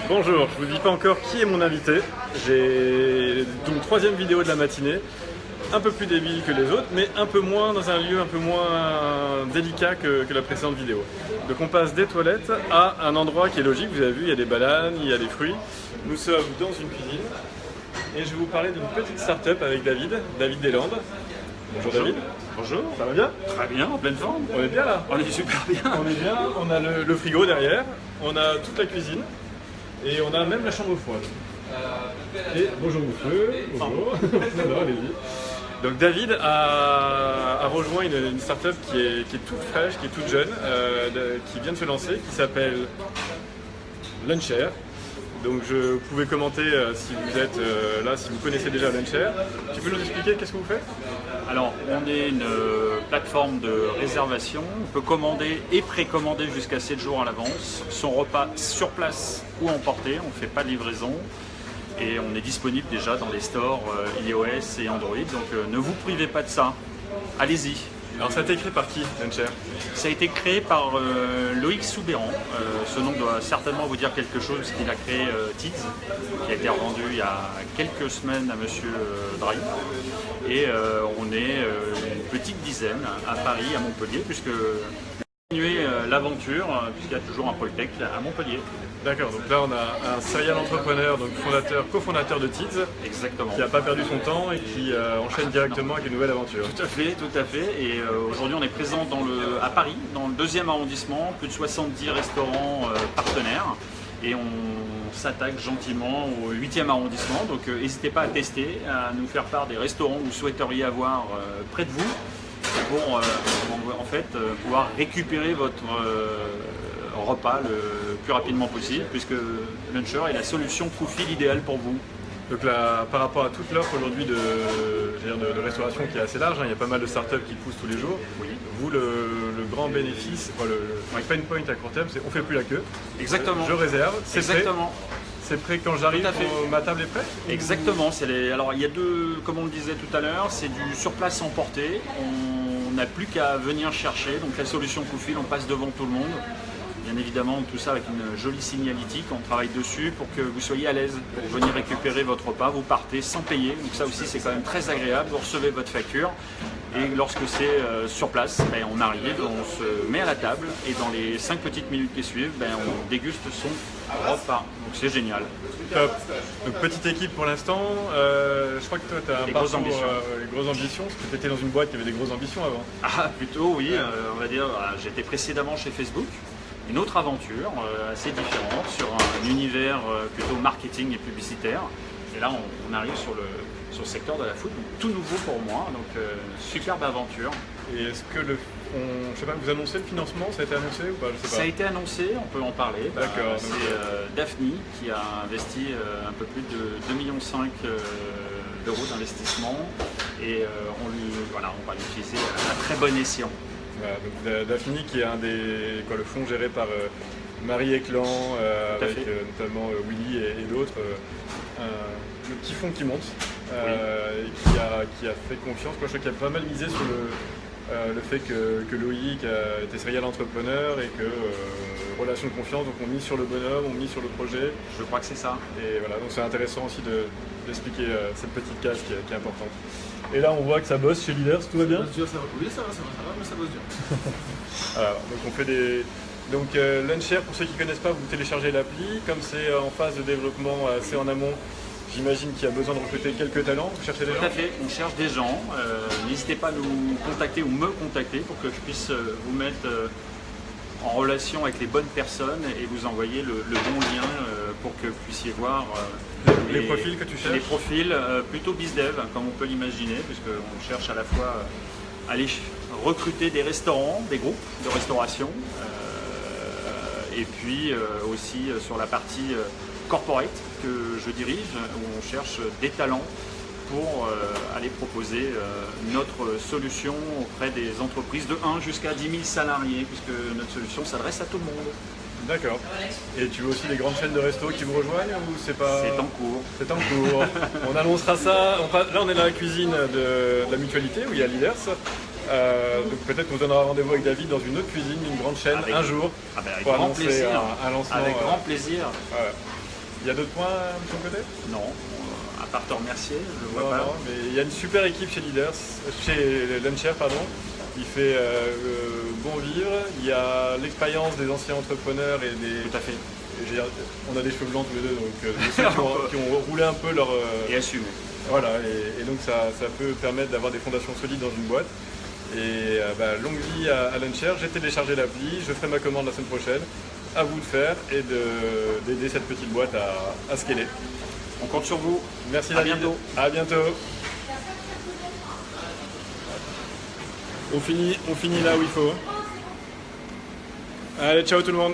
Bonjour, je vous dis pas encore qui est mon invité. J'ai donc troisième vidéo de la matinée, un peu plus débile que les autres, mais un peu moins dans un lieu un peu moins délicat que la précédente vidéo. Donc on passe des toilettes à un endroit qui est logique, vous avez vu, il y a des bananes, il y a des fruits. Nous sommes dans une cuisine et je vais vous parler d'une petite start-up avec David Deslandes. Bonjour David. Bonjour. Ça va bien? Très bien, en pleine forme. On est bien là? On est super bien. On est bien, on a le frigo derrière, on a toute la cuisine et on a même la chambre froide. Et bonjour monsieur, bonjour. Non, allez-y. Donc David a rejoint une start-up qui est toute fraîche, qui est toute jeune, qui vient de se lancer, qui s'appelle Luncher. Donc vous pouvez commenter si vous êtes là, si vous connaissez déjà Luncher. Tu peux nous expliquer qu'est-ce que vous faites? Alors, on est une plateforme de réservation. On peut commander et précommander jusqu'à 7 jours à l'avance son repas sur place ou emporté. On ne fait pas de livraison. Et on est disponible déjà dans les stores iOS et Android. Donc ne vous privez pas de ça. Allez-y. Alors ça a été écrit par qui, Luncher? Ça a été créé par Loïc Soubéran. Ce nom doit certainement vous dire quelque chose parce qu'il a créé Tids, qui a été revendu il y a quelques semaines à Monsieur Drahi. Et on est une petite dizaine à Paris, à Montpellier, puisque continuer l'aventure, puisqu'il y a toujours un Poltech à Montpellier. D'accord, donc là on a un serial entrepreneur, donc cofondateur de Tids, exactement, qui n'a pas perdu son temps et qui enchaîne directement avec une nouvelle aventure. Tout à fait, tout à fait. Et aujourd'hui on est présent à Paris, dans le 2e arrondissement, plus de 70 restaurants partenaires. Et on s'attaque gentiment au 8e arrondissement, donc n'hésitez pas à tester, à nous faire part des restaurants que vous souhaiteriez avoir près de vous, pour en fait pouvoir récupérer votre repas le plus rapidement possible, puisque Luncher est la solution coup-fil idéale pour vous. Donc là, par rapport à toute l'offre aujourd'hui de restauration qui est assez large, hein, il y a pas mal de startups qui poussent tous les jours. Oui. Vous, le grand bénéfice, le pain point à court terme, c'est on fait plus la queue. Exactement. Je réserve, c'est prêt. Exactement. C'est prêt quand j'arrive, ma table est prête? Exactement. Alors il y a deux, comme on le disait tout à l'heure, c'est du sur place emporté. On n'a plus qu'à venir chercher. Donc la solution coup-fil, on passe devant tout le monde. Bien évidemment, tout ça avec une jolie signalétique, on travaille dessus pour que vous soyez à l'aise pour venir récupérer votre repas, vous partez sans payer, donc ça aussi c'est quand même très agréable, vous recevez votre facture et lorsque c'est sur place, on arrive, on se met à la table et dans les 5 petites minutes qui suivent, on déguste son repas, donc c'est génial. Top. Donc petite équipe pour l'instant, je crois que toi tu as un parcours, grosses ambitions, parce que tu étais dans une boîte qui avait des grosses ambitions avant. Ah plutôt oui, on va dire, j'étais précédemment chez Facebook. Une autre aventure assez différente sur un univers plutôt marketing et publicitaire. Et là, on arrive sur le secteur de la food, donc tout nouveau pour moi, donc superbe aventure. Et est-ce que je sais pas, vous annoncez le financement? Ça a été annoncé ou pas? Je sais pas. Ça a été annoncé, on peut en parler. D'accord. C'est Daphne qui a investi un peu plus de 2,5 millions d'euros d'investissement et on va l'utiliser à très bon escient. Voilà, donc Daphne qui est le fonds géré par Marie Eclan, avec notamment Willy et d'autres, le petit fonds qui monte, et qui a fait confiance. Je crois qu'il a pas mal misé sur le fait que Loïc était serial entrepreneur et que relation de confiance, donc on mise sur le bonhomme, on mise sur le projet. Je crois que c'est ça. Et voilà, donc c'est intéressant aussi d'expliquer cette petite case qui est importante. Et là on voit que ça bosse chez Leaders, tout va bien? Oui, ça va, mais ça bosse dur. Alors, donc on fait des... Donc Luncher, pour ceux qui ne connaissent pas, vous téléchargez l'appli. Comme c'est en phase de développement assez en amont, j'imagine qu'il y a besoin de recruter quelques talents. Vous cherchez des gens? Tout à fait, on cherche des gens. N'hésitez pas à nous contacter ou me contacter pour que je puisse vous mettre en relation avec les bonnes personnes et vous envoyer le bon lien pour que vous puissiez voir les profils que tu cherches. Les profils plutôt bizdev, comme on peut l'imaginer, puisqu'on cherche à la fois à aller recruter des restaurants, des groupes de restauration, et puis aussi sur la partie corporate que je dirige, où on cherche des talents pour aller proposer notre solution auprès des entreprises de 1 jusqu'à 10 000 salariés, puisque notre solution s'adresse à tout le monde. D'accord. Et tu veux aussi des grandes chaînes de resto qui vous rejoignent ou c'est pas... C'est en cours. C'est en cours. On annoncera ça. Là, on est dans la cuisine de la Mutualité où il y a Leaders. Donc peut-être qu'on donnera rendez-vous avec David dans une autre cuisine, d'une grande chaîne, un jour, avec pour grand annoncer plaisir. un lancement. Avec grand plaisir. Voilà. Il y a d'autres points de ton côté? Non, à part te remercier, je le vois Non, pas. non, mais il y a une super équipe chez Leaders, chez Luncher, pardon. Il fait bon vivre. Il y a l'expérience des anciens entrepreneurs et des. Tout à fait. On a des cheveux blancs tous les deux, donc de ceux qui ont roulé un peu leur. Et assumé. Voilà, et donc ça peut permettre d'avoir des fondations solides dans une boîte. Et longue vie à Luncher. J'ai téléchargé l'appli, je ferai ma commande la semaine prochaine. À vous de faire et d'aider cette petite boîte à scaler. On compte sur vous. Merci À David. bientôt. À bientôt. On finit là où il faut. Allez, ciao tout le monde.